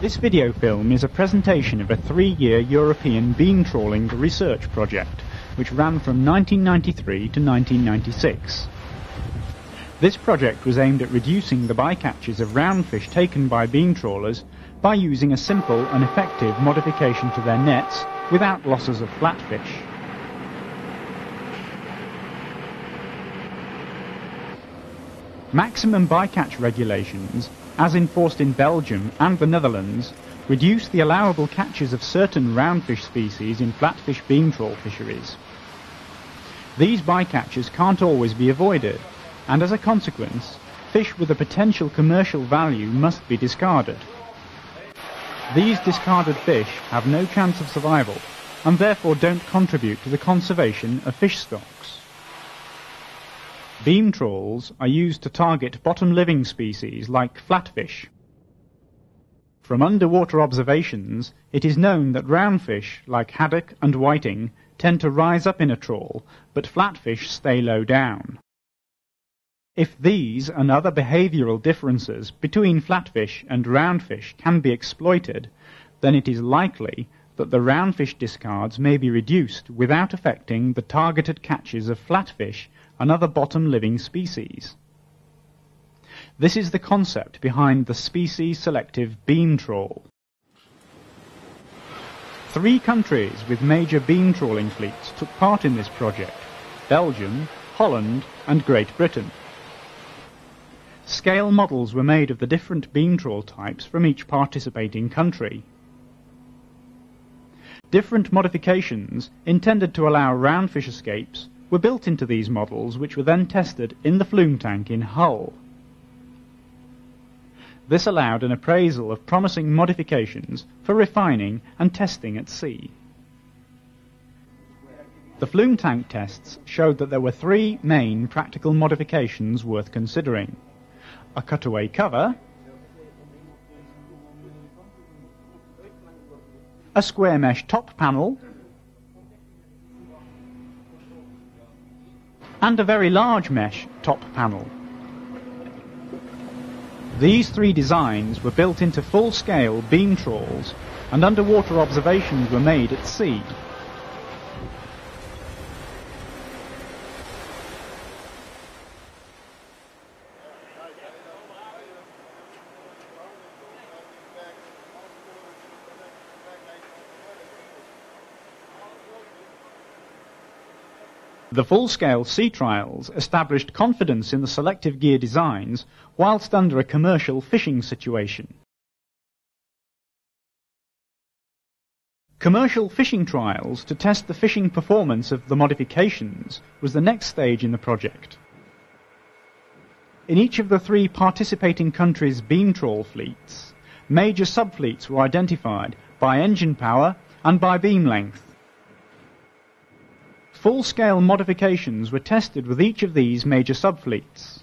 This video film is a presentation of a 3-year European beam trawling research project which ran from 1993 to 1996. This project was aimed at reducing the bycatches of roundfish taken by beam trawlers by using a simple and effective modification to their nets without losses of flatfish. Maximum bycatch regulations, as enforced in Belgium and the Netherlands, reduce the allowable catches of certain roundfish species in flatfish beam trawl fisheries. These bycatches can't always be avoided, and as a consequence, fish with a potential commercial value must be discarded. These discarded fish have no chance of survival, and therefore don't contribute to the conservation of fish stocks. Beam trawls are used to target bottom-living species like flatfish. From underwater observations, it is known that roundfish, like haddock and whiting, tend to rise up in a trawl, but flatfish stay low down. If these and other behavioural differences between flatfish and roundfish can be exploited, then it is likely that the roundfish discards may be reduced without affecting the targeted catches of flatfish and other bottom-living species. This is the concept behind the species-selective beam trawl. 3 countries with major beam trawling fleets took part in this project: Belgium, Holland and Great Britain. Scale models were made of the different beam trawl types from each participating country. Different modifications intended to allow roundfish escapes were built into these models, which were then tested in the flume tank in Hull. This allowed an appraisal of promising modifications for refining and testing at sea. The flume tank tests showed that there were 3 main practical modifications worth considering: a cutaway cover, a square mesh top panel, and a very large mesh top panel. These 3 designs were built into full-scale beam trawls, and underwater observations were made at sea. The full-scale sea trials established confidence in the selective gear designs whilst under a commercial fishing situation. Commercial fishing trials to test the fishing performance of the modifications was the next stage in the project. In each of the 3 participating countries' beam trawl fleets, major subfleets were identified by engine power and by beam length. Full-scale modifications were tested with each of these major subfleets.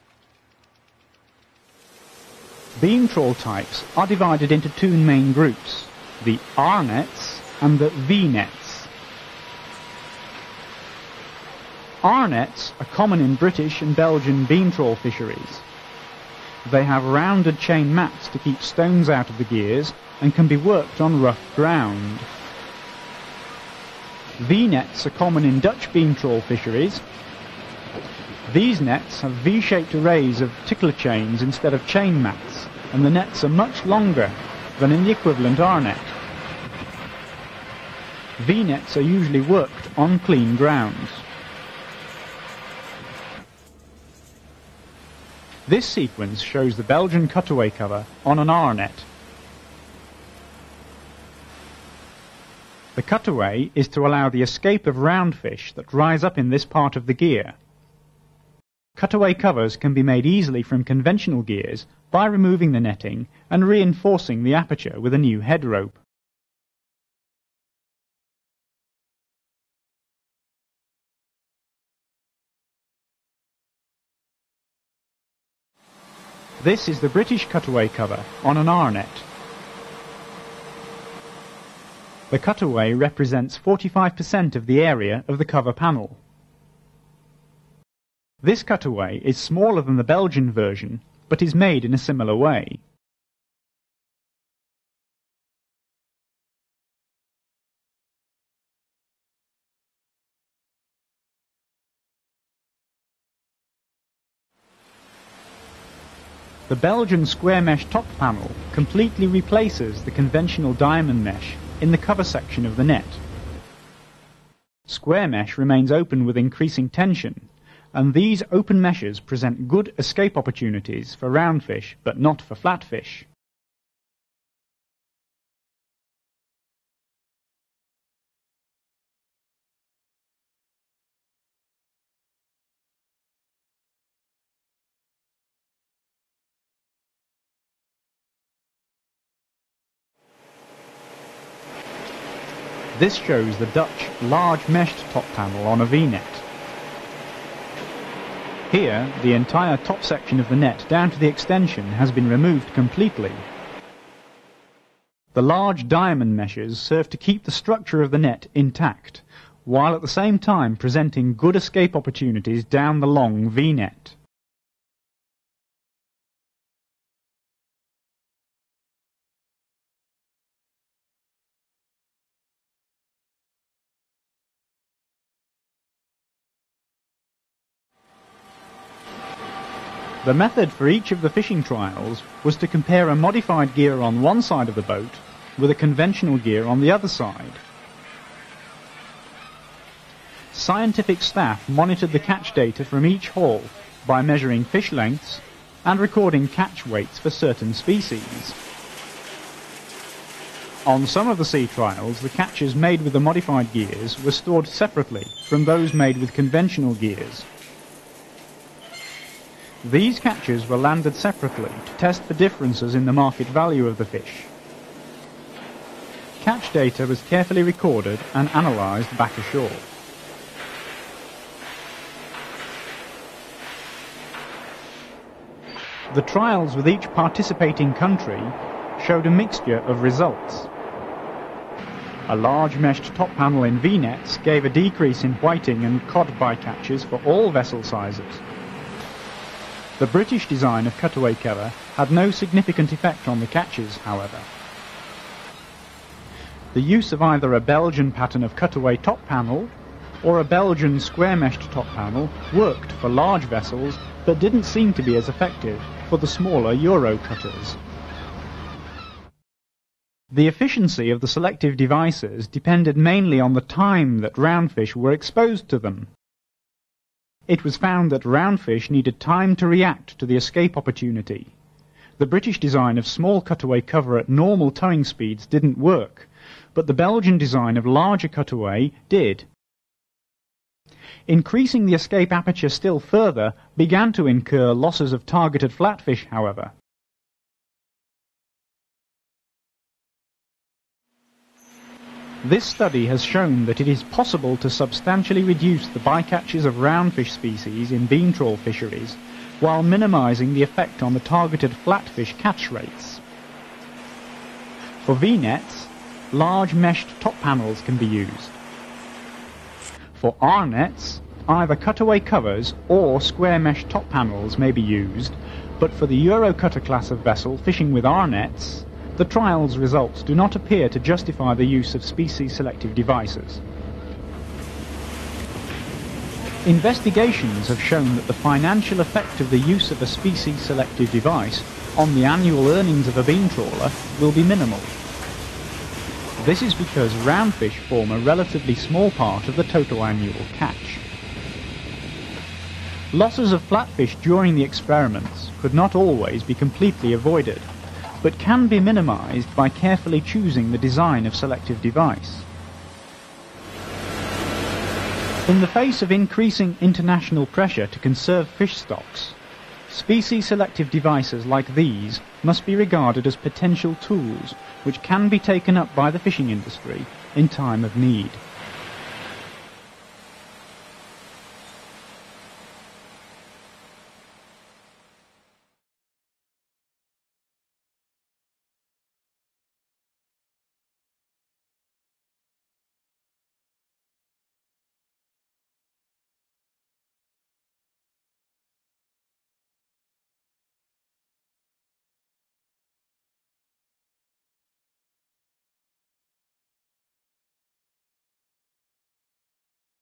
Beam trawl types are divided into 2 main groups: the R nets and the V nets. R nets are common in British and Belgian beam trawl fisheries. They have rounded chain mats to keep stones out of the gears and can be worked on rough ground. V-nets are common in Dutch beam trawl fisheries. These nets have V-shaped arrays of tickler chains instead of chain mats, and the nets are much longer than in the equivalent R-net. V-nets are usually worked on clean grounds. This sequence shows the Belgian cutaway cover on an R-net. The cutaway is to allow the escape of roundfish that rise up in this part of the gear. Cutaway covers can be made easily from conventional gears by removing the netting and reinforcing the aperture with a new head rope. This is the British cutaway cover on an R-net. The cutaway represents 45% of the area of the cover panel. This cutaway is smaller than the Belgian version, but is made in a similar way. The Belgian square mesh top panel completely replaces the conventional diamond mesh in the cover section of the net. Square mesh remains open with increasing tension, and these open meshes present good escape opportunities for roundfish but not for flatfish. This shows the Dutch large meshed top panel on a V-net. Here, the entire top section of the net down to the extension has been removed completely. The large diamond meshes serve to keep the structure of the net intact, while at the same time presenting good escape opportunities down the long V-net. The method for each of the fishing trials was to compare a modified gear on one side of the boat with a conventional gear on the other side. Scientific staff monitored the catch data from each haul by measuring fish lengths and recording catch weights for certain species. On some of the sea trials, the catches made with the modified gears were stored separately from those made with conventional gears. These catches were landed separately to test for differences in the market value of the fish. Catch data was carefully recorded and analysed back ashore. The trials with each participating country showed a mixture of results. A large meshed top panel in V-nets gave a decrease in whiting and cod bycatches for all vessel sizes. The British design of cutaway cover had no significant effect on the catches, however. The use of either a Belgian pattern of cutaway top panel or a Belgian square-meshed top panel worked for large vessels, but didn't seem to be as effective for the smaller Euro cutters. The efficiency of the selective devices depended mainly on the time that roundfish were exposed to them. It was found that roundfish needed time to react to the escape opportunity. The British design of small cutaway cover at normal towing speeds didn't work, but the Belgian design of larger cutaway did. Increasing the escape aperture still further began to incur losses of targeted flatfish, however. This study has shown that it is possible to substantially reduce the bycatches of roundfish species in beam trawl fisheries while minimising the effect on the targeted flatfish catch rates. For V-nets, large meshed top panels can be used. For R-nets, either cutaway covers or square mesh top panels may be used, but for the Euro cutter class of vessel fishing with R-nets, the trial's results do not appear to justify the use of species-selective devices. Investigations have shown that the financial effect of the use of a species-selective device on the annual earnings of a beam trawler will be minimal. This is because roundfish form a relatively small part of the total annual catch. Losses of flatfish during the experiments could not always be completely avoided, but can be minimised by carefully choosing the design of selective device. In the face of increasing international pressure to conserve fish stocks, species-selective devices like these must be regarded as potential tools which can be taken up by the fishing industry in time of need.